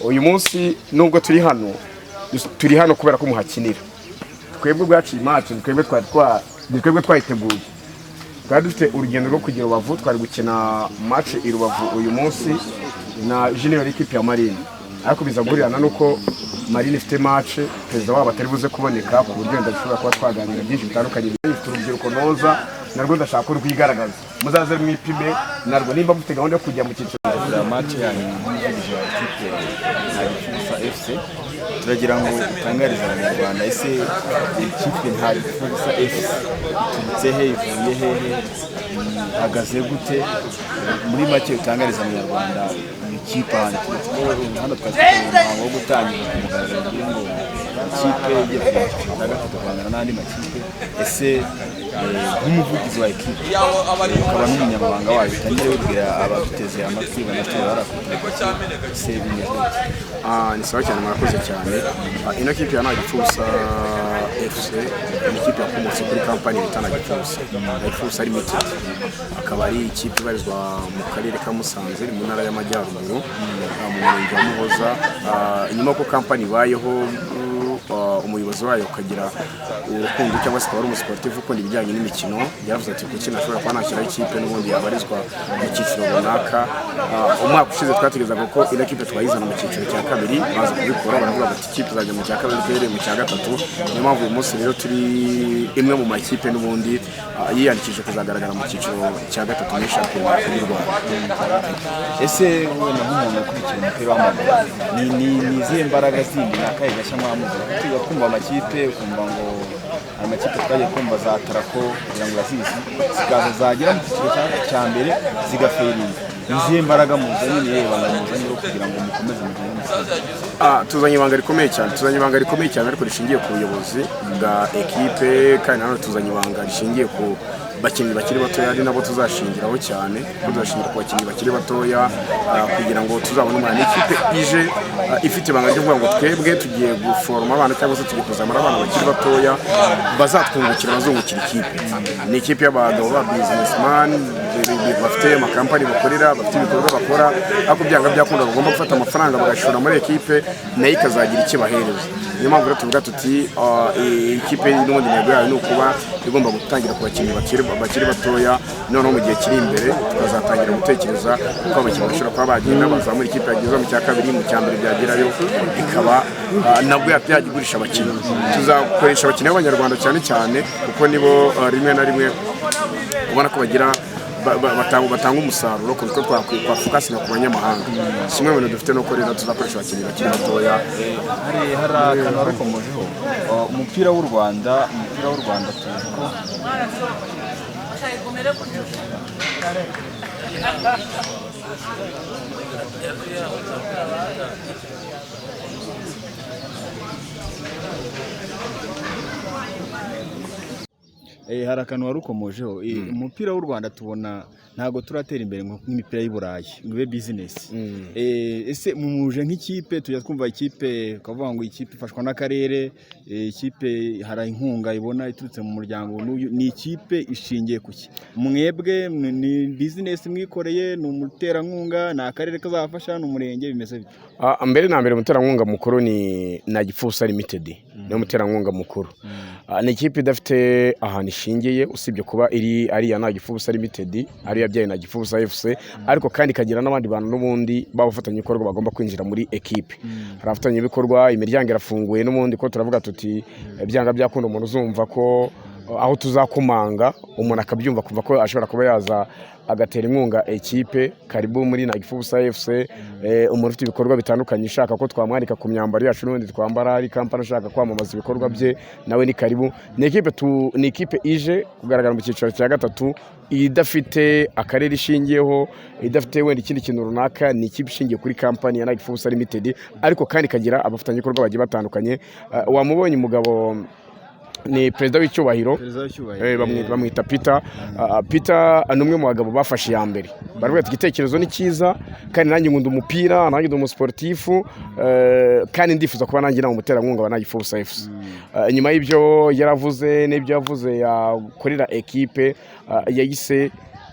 Uyu munsi nubwo turi hano kubera ko muhakinira. Twebwe bwaciye match, twebwe twayiteguye. Twari dufite urugendo rwo kugira Rubavu, twari gukina match i Rubavu uyu munsi na junior equipe ya Marine. Ariko biza guhurirana nuko Marine ifite match, perezida wabo atari buze kuboneka ku buryo ndashobora kuba twaganira byinshi bitandukanye. Urubyiruko noza narwo ndashaka ko rwigaragaza, muzaze mwipime narwo nimba mufite gahunda yo kujya mu cyiciro cya match yanyu n'umugije wa ikipe Ntagifuza FC. Turagira ngo utangarize abanyarwanda ese ikipe Ntagifuza FC iturutse he, ivuye hehe, ihagaze gute? Muri make utangariza abanyarwanda ikipe hano twafite wo gutangira kumugaragara kugira ngo ikipe igiye kujya gatatu kwangana n'andi makipe. Ese nk'umuvugizi wa ekipe ukaba n'umunyamabanga wayo utangire wibwira abaduteze amatwi banatwe barakuta ese bimeze ni sawa cyane, murakoze cyane. Ino kipe ya Ntagifuza FC ni ikipe yakomotse kuri kampani bita Ntagifuza Limited, akaba ari ikipe ibarizwa mu karere ka Musanze mu ntara y'Amajyaruguru mu murenge wa Muhoza. Inyuma ko kampani ibayeho umuyobozi wayo ukagira urukundo cyangwa se akaba ari umusiporutifu ukunda ibijyanye n'imikino yaravuze ati kuki nashobora kuba nashyiraho ikipe n'ubundi yabarizwa mu cyiciro runaka. Umwaka ushize twategerezaga ko ino kipe twayizana mu cyiciro cya kabiri baza kubikora baravuga bati ikipe izajya mu cya kabiri twihereye mu cya gatatu. Niyo mpamvu uyu munsi rero turi imwe mu makipe n'ubundi yiyandikishije kuzagaragara mu cyiciro cya gatatu muri shampiyona y'u Rwanda. Ese wowe na nk'umuntu ukurikira umupira w'amaguru ni izihe mbaraga zindi nakaye gashya mwamuze tuza kumva amakipe ukumva ngo amakipe twagiye kumva za Tarako kugira ngo Rasisi zikaza zagera mu cyiciro cya mbere zigaferinga izihe mbaraga muzanye reba muzanye kugira ngo mukomeze mu gihe tuzanye ibanga rikomeye cyane ariko rishingiye ku buyobozi bwa ekipe kandi nanone tuzanye ibanga rishingiye ku bakinnyi bakiri batoya ari nabo tuzashingiraho cyane tuzashingira ku bakinnyi bakiri batoya kugira ngo tuzabone umwana ikipe ije ifite ibanga ryo kuvuga ngo twebwe tugiye guforoma abana cyangwa se tugiye kuzamura abana bakiri batoya bazatwungukira bazungukira ikipe. Ni ikipe y'abagabo ba businessman bafite amakampani bakorera bafite ibikorwa bakora ariko byanga byakunda bagomba gufata amafaranga bagashora muri ekipe nayo ikazagira icyo bahereza. Niyo mpamvu rero tuvuga tuti ikipe n'ubundi ntego yayo ni ukuba igomba gutangira ku bakinnyi bakiri batoya noneho mu gihe kiri imbere tukazatangira gutekereza uko abakinnyi bashobora kuba bagenda bazamura ikipe yageze mu cya kabiri mu cya mbere byagerayo ikaba nabwo yajya abakinnyi. Tuzakoresha abakinnyi b'abanyarwanda cyane kuko nibo rimwe na rimwe ubona ko bagira batanga umusaruro ku bikorwa twafokasinga ku banyamahanga. Kimwe mu bintu dufite no korera tuzakoresha abakinnyi bakiri batoya. Hari akantu warukomojeho umupira w'u Rwanda tuzi ko hari akantu warukomojeho umupira w'u Rwanda tubona ntago turatera imbere nk'imipira y'u Burayi ngo ibe business. Ese mumuje nk'ikipe tujya twumva ikipe ukavuga ngo ikipe ifashwa n'akarere ikipe hari inkunga ibona iturutse mu muryango ni ikipe ishingiye kuki mwebwe ni business mwikoreye ni umuterankunga ni akarere kazafasha n'umurenge bimeze bite? Mbere na mbere umuterankunga mukuru ni Nagifusa Limited ni umuterankunga mukuru. Ni ikipe idafite ahantu ishingiye usibye kuba ari ya Nagifusa Limited ari yabyaye Nagifusa FC ariko kandi kagira n'abandi bantu n'ubundi babufatanya ibikorwa bagomba kwinjira muri ekipe. Harafatanya ibikorwa imiryango irafunguye n'ubundi ko turavuga tuti byanga byakunda umuntu uzumva ko aho tuzakumanga umuntu akabyumva kuva ko ashobora kuba yaza agatera inkunga ekipe karibu muri Nagifusa FC. Umuntu ufite ibikorwa bitandukanye ishaka ko twamwarika ku myambaro yacu n'ubundi twambara ari kampani ashaka kwamamaza ibikorwa bye nawe ni karibu. Ni ikipe ije kugaragara mu cyiciro cya gatatu idafite akarere ishingiyeho idafite wenda ikindi kintu runaka. Ni ikipe ishingiye kuri kampani ya Nagifusa Limited ariko kandi kagira abafatanya ibikorwa bagiye batandukanye. Wamubonye umugabo ni perezida w'icyubahiro bamwita Peter. Peter ni umwe mu bagabo bafashe iya mbere baravuga ati igitekerezo ni cyiza kandi nanjye nkunda umupira nanjye ndi umusiporutifu kandi ndifuza kuba nanjye nawe umuterankunga wa Nagifusa FC. Nyuma y'ibyo yaravuze n'ibyo yavuze yakorera ekipe yahise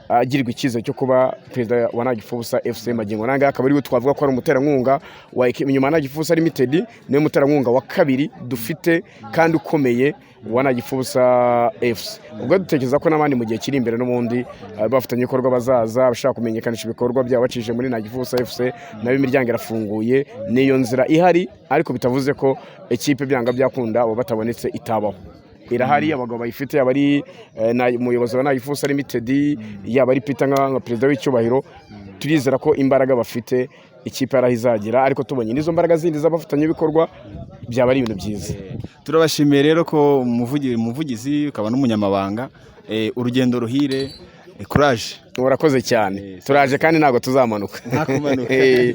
agirirwa icyizere cyo kuba perezida wa Nagifusa FC magingo nanga akaba ariwe twavuga ko ari umuterankunga wa nyuma Nagifusa Limited niwe muterankunga wa kabiri dufite kandi ukomeye wa Nagifusa FC. Ubwo dutekereza ko n'abandi mu gihe kiri imbere n'ubundi bafatanya ibikorwa bazaza bashaka kumenyekanisha ibikorwa byabo bacishije muri Nagifusa FC nayo imiryango irafunguye niyo nzira ihari ariko bitavuze ko ekipe byanga byakunda abo batabonetse itabaho. Irahari abagabo bayifite yaba ari umuyobozi wa Nagifusa Limited yaba ari Peter nka perezida w'icyubahiro. Turizera ko imbaraga bafite ikipe arahizagira ariko tubonye nizo mbaraga zindi z'abafatanya ibikorwa byaba ari ibintu byiza. Turabashimiye rero ko umuvugizi ukaba n'umunyamabanga urugendo ruhire courage. Urakoze cyane turaje kandi ntago tuzamanuka.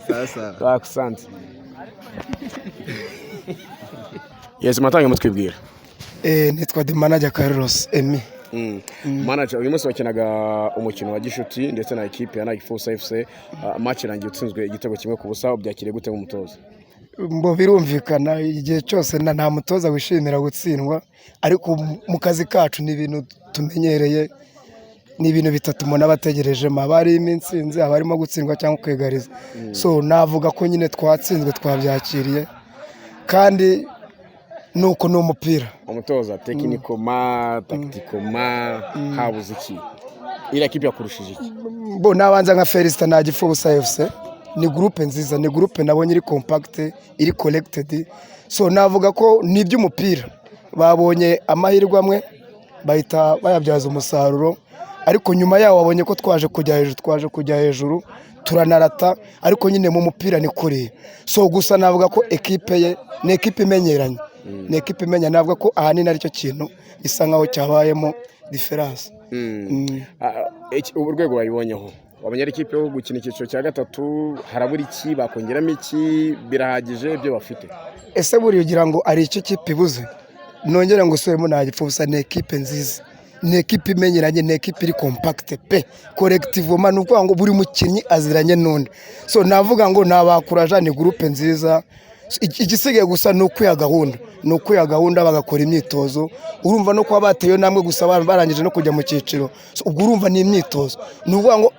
Sasa asante. Yes matange mutwibwira. Nitwa the manager Carlos Emi. Manager uyu munsi wakinaga umukino wa gishuti ndetse na ekipe ya Nagifusa FC. Match irangiye utsinzwe igitego kimwe ku busa byakiriye gute nk'umutoza? Mbo birumvikana igihe cyose nta mutoza wishimira gutsindwa ariko mu kazi kacu ni ibintu tumenyereye ni ibintu bitatu umuntu abategereje mabari iminsinzi abarimo gutsindwa cyangwa kwegariza. So navuga ko nyine twatsinzwe twabyakiriye kandi nuko ni umupira. Umutoza tekinikoma taktikoma habuze iki ila kipi yakurushije iki? Bo nabanza nka Felicita nta Gipfubusa FC ni groupe nziza, ni groupe nabonye iri compact iri collected, so navuga ko ni iby'umupira babonye amahirwe amwe bahita bayabyaza umusaruro, ariko nyuma yawo wabonye ko twaje kujya hejuru turanarata, ariko nyine mu mupira ni kuri. So gusa navuga ko equipe ye ni equipe imenyeranye, ni equipe imenya, navuga ko ahanini ari cyo kintu isa nkaho cyabayemo difference. Urwego bayibonyeho wabonye ari ikipe yo gukina icyiciro cya gatatu, harabura iki bakongeramo iki, birahagije ibyo bafite? Ese buri ugira ngo ari icyo kipe ibuze? Nongera ngo usubiremo nta Gipfubusa ni equipe nziza, ni equipe imenyeranye, ni equipe iri compact pe collectivement, nuko ngo buri mukinnyi aziranye n'undi. So navuga ngo nabakuraje, ni groupe nziza. Igisigaye gusa ni ukuya gahunda bagakora imyitozo. Urumva no kuba bateyo namwe gusa barangije no kujya mu cyiciro, so ubwo urumva ni imyitozo. Nuvuga ngo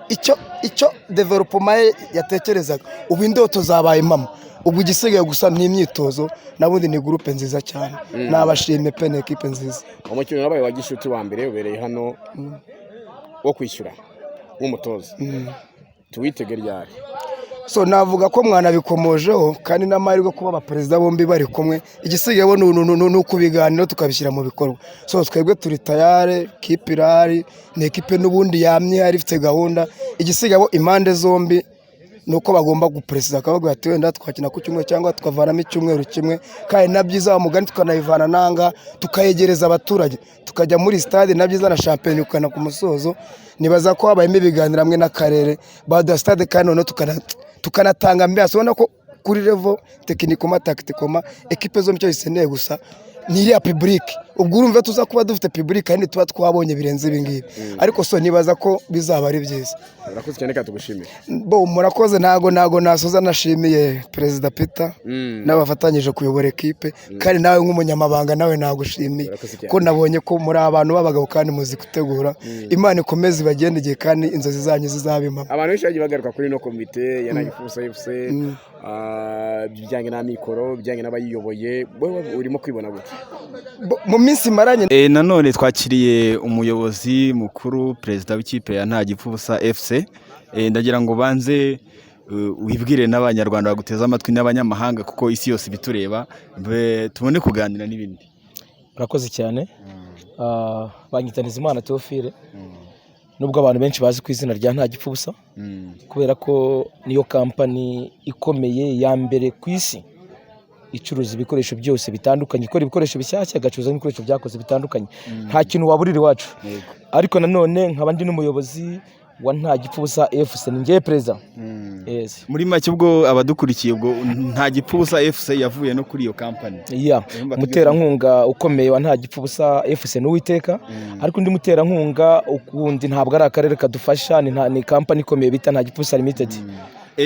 icyo development yatekerezaga ubu indoto zabaye mama, ubwo igisigaye gusa ni imyitozo, nabundi ni groupe nziza cyane. Nabashimye pe, ni equipe nziza. Umukino nabaye wa gishuti wa mbere ubereye hano wo kwishyura nk'umutoza, tuwitege ryari? So navuga ko mwana bikomojeho kandi n'amahirwe kuba abaperezida bombi bari kumwe, igisigaye bo no kubiganira tukabishyira mu bikorwa. So twebwe turi tayare, kipe irari, ni equipe n'ubundi yamye hari ifite gahunda. Igisigaye bo impande zombi nuko bagomba gupresida, akavuga ati wenda twakina ku cyumwe cyangwa tukavanamo icyumweru kimwe, kandi nabyiza umugani tukanayivana nanga tukayegereza abaturage, tukajya muri stade nabyiza na champion ukana ku musozo. Nibaza ko habayemo ibiganiro hamwe n'akarere bada stade, kandi none tukanatanga mbese ubona ko kuri level tekinikoma taktikoma equipe zo mcyo iseneye gusa ni ya public. Ubwo urumva tuza kuba dufite public kandi tuba twabonye birenze ibingibi, ariko so nibaza ko bizaba ari byiza. Urakoze cyane ka tugushimira. Bo murakoze, nago nasoza nashimiye Perezida Peter n'abafatanyije kuyobora equipe, kandi nawe nk'umunyamabanga nawe nagushimiye ko nabonye ko muri abantu babagabo kandi muzi gutegura. Imana ikomeze bagendeye kandi inzozi zanyu zizabima. Abantu benshi bagiye bagaruka kuri no komite ya Gipfubusa FC, bijyanye na mikoro, bijyanye n'abayiyoboye, wowe urimo kwibona gute mu minsi maranye? Nanone twakiriye umuyobozi mukuru, perezida w'ikipe ya Nta Gipfubusa FC. Ndagira ngo banze wibwire n'abanyarwanda baguteza amatwi n'abanyamahanga, kuko isi yose bitureba, tubone kuganira n'ibindi. Urakoze cyane. Banyitaniza Imana Theophile, nubwo abantu benshi bazi ku izina rya Nta Gipfubusa, kubera ko niyo kampani ikomeye ya mbere ku isi icuruza ibikoresho byose bitandukanye, ikora ibikoresho bishyashya, gacuruza n'ibikoresho byakoze bitandukanye. Nta kintu waburira iwacu. Ariko nanone nkaba ndi n'umuyobozi wa Nta Gipfubusa FC, ni ngiye perezida. Yes. Muri make ubwo abadukurikiye, ubwo Nta Gipfubusa FC yavuye no kuri iyo kampani. Umuterankunga ukomeye wa Nta Gipfubusa FC n'Uwiteka, ariko undi muterankunga ukundi ntabwo ari akarere kadufasha, ni kampani ikomeye bita Nta Gipfubusa Limited.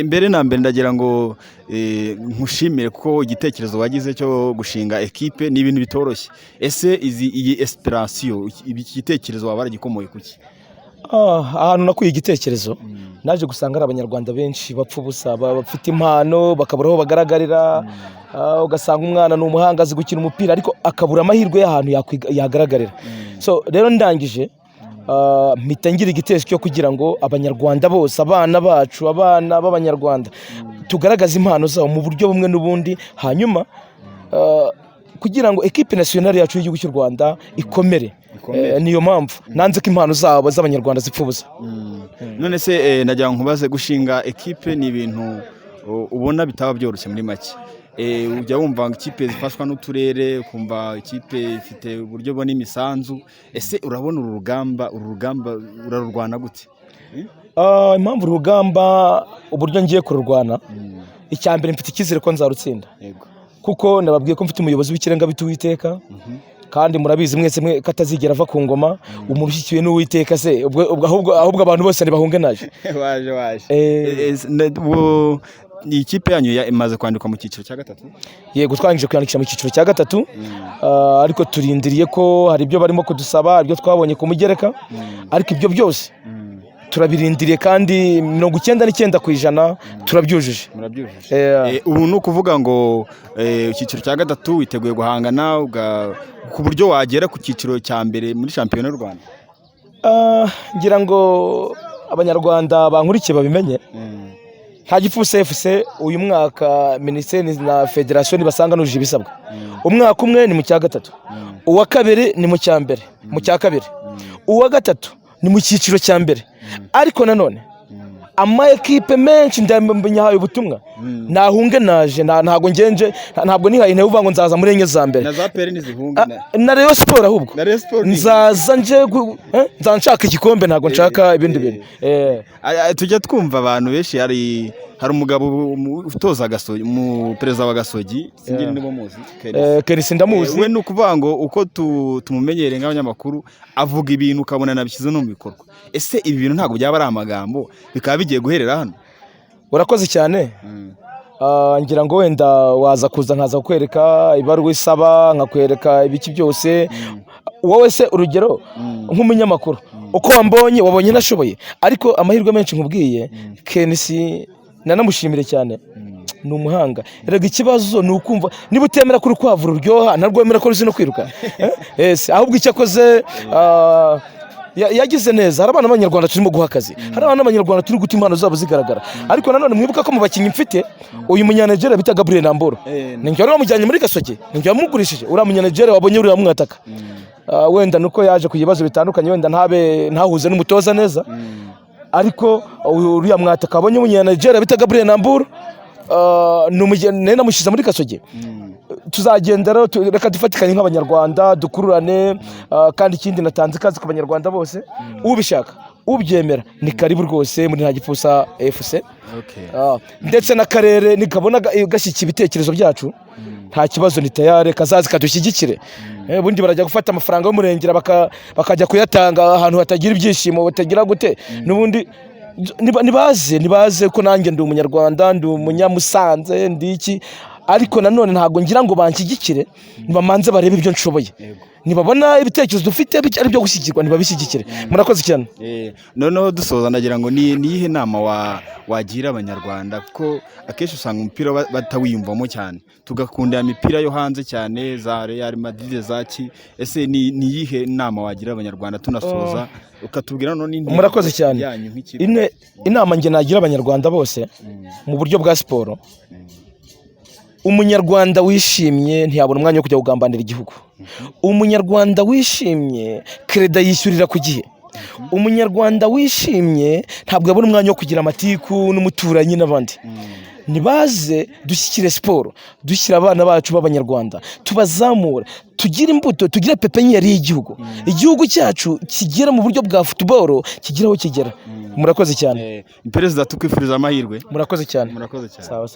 Mbere na mbere ndagira ngo nkushimire kuko igitekerezo wagize cyo gushinga equipe ni ibintu bitoroshye. Ese iyi inspiration, ibi gitekerezo wabara gikomoye kuki? Ahantu nakuye igitekerezo, naje gusanga ari abanyarwanda benshi bapfa ubusa, bafite impano bakabura aho bagaragarira. Ugasanga umwana ni umuhanga azi gukina umupira, ariko akabura amahirwe y'ahantu yagaragarira. So rero ndangije mpita ngira igitekerezo cyo kugira ngo abanyarwanda bose, abana bacu, abana b'abanyarwanda, tugaragaze impano zabo mu buryo bumwe n'ubundi, hanyuma kugira ngo equipe nationale yacu y'igihugu cy'u Rwanda ikomere. Niyo mpamvu nanze ko impano zabo z'abanyarwanda zipfa ubusa. None se nagira ngo nkubaze, gushinga equipe ni ibintu ubona bitaba byoroshye muri make. Ujya wumva ikipe zifashwa n'uturere, kumva ikipe ifite uburyo bwo n'imisanzu. Ese urabona uru rugamba urarurwana gute? Impamvu urugamba uburyo ngiye kururwana, icyambere mfite ikizere ko nzarutsinda, kuko nababwiye ko mfite umuyobozi w'ikirenga bita Uwiteka, kandi murabizi mwese katazigera ava ku ngoma, umushyikiwe n'Uwiteka. Se ahubwo abantu bose ntibahunge naje. Ni ikipe yanyu imaze kwandikwa mu cyiciro cya gatatu? Yego, twangije kwandikisha mu cyiciro cya gatatu, ariko turindiriye ko hari ibyo barimo kudusaba, ibyo twabonye ku mugereka, ariko ibyo byose turabirindiriye kandi 99% turabyujuje. Ubu ni ukuvuga ngo icyiciro cya gatatu witeguye guhangana ku buryo wagera ku cyiciro cya mbere muri shampiyona y'u Rwanda. Ngira ngo abanyarwanda bankurikiye babimenye, nta Gipfubusa FC uyu mwaka minisiteri na federasiyo ntibasanga nujuje ibisabwa. Umwaka umwe ni mu cya gatatu, uwa kabiri ni mu cya mbere, mu cya kabiri, uwa gatatu ni mu cyiciro cya mbere. Ariko nanone ama ekipe menshi ndamyahaye ubutumwa nahunge naje ntago ngenje ntabwo nihaye ntevuga ngo nzaza muri enye za mbere na za peri nizihunge na Rayon Sport ahubwo nzaza nje nzanshaka igikombe ntago nshaka ibindi bintu. Tujya twumva abantu benshi hari umugabo utoza Gasogi, mu perezida wa Gasogi, singiri nibo muzi, Kenisi ndamuzi. We nukuvuga ngo uko tumumenyereye nk'abanyamakuru avuga ibintu ukabona nabishyize no mu bikorwa. Ese ibi bintu ntago byaba ari amagambo bikaba bigiye guherera hano? Urakoze cyane. Ngira ngo wenda waza kuza nkaza kukwereka ibaruwa isaba nkakwereka ibiki byose. Wowe se urugero nk'umunyamakuru uko wambonye wabonye nashoboye, ariko amahirwe menshi nkubwiye Kenisi nanamushimire cyane, ni umuhanga. Erega ikibazo ni ukumva niba utemera ko urukwavu ruryoha ntabwo wemera ko ruzi no kwiruka. Ahubwo icyo akoze yagize neza. Hari abana b'Abanyarwanda turimo guha akazi, hari abana b'Abanyarwanda turi guta impano zabo zigaragara. Ariko nanone mwibuka ko mu bakinnyi mfite uyu munyanegere bita Gabriel Namboro, ninjye wari wamujyanye muri Gasogi, ninjye wamugurishije. Uriya munyanegere wabonye uriya mwataka, wenda nuko yaje ku bibazo bitandukanye, wenda ntahuze n'umutoza neza, ariko uriya mwataka abonye umunyanegere bita Gabriel Namboro namushyize muri Gasogi. Tuzagenda rero reka dufatikanye nk'Abanyarwanda dukururane, kandi ikindi natanze ikaze ku Banyarwanda bose, ubishaka ubyemera ni karibu rwose muri Nta Gipfubusa FC. Ndetse n'akarere nikabona gashyikira ibitekerezo byacu nta kibazo, ni tayari kazazi kadushyigikire. Ubundi barajya gufata amafaranga y'umurengera bakajya kuyatanga ahantu hatagira ibyishimo, batagira gute. N'ubundi nibaze ko nanjye ndi Umunyarwanda, ndi Umunyamusanze, ndi iki. Ariko nanone ntago ngira ngo banshyigikire, nibamanze barebe ibyo nshoboye, nibabona ibitekerezo dufite ari byo gushyigikirwa nibabishyigikire. Murakoze cyane. Noneho dusoza ndagira ngo ni iyihe nama wagira Abanyarwanda, ko akenshi usanga umupira batawiyumvamo cyane, tugakunda imipira yo hanze cyane, za Real Madrid zaki. Ese ni iyihe nama wagira Abanyarwanda tunasoza ukatubwira none? Murakoze cyane. Inama nge nagira Abanyarwanda bose mu buryo bwa siporo, Umunyarwanda wishimye ntiyabona umwanya wo kujya kugambanira igihugu. Umunyarwanda wishimye kreda yishyurira ku gihe. Umunyarwanda wishimye ntabwo yabona umwanya wo kugira amatiku n'umuturanyi n'abandi. Nibaze dushyikire siporo, dushyira abana bacu b'Abanyarwanda, tubazamura, tugira imbuto, tugira pepenyeri y'igihugu. Igihugu cyacu kigera mu buryo bwa football, kigeraho kigera. Murakoze cyane. Perezida tukwifuriza amahirwe. Murakoze cyane. Murakoze cyane. Sawa.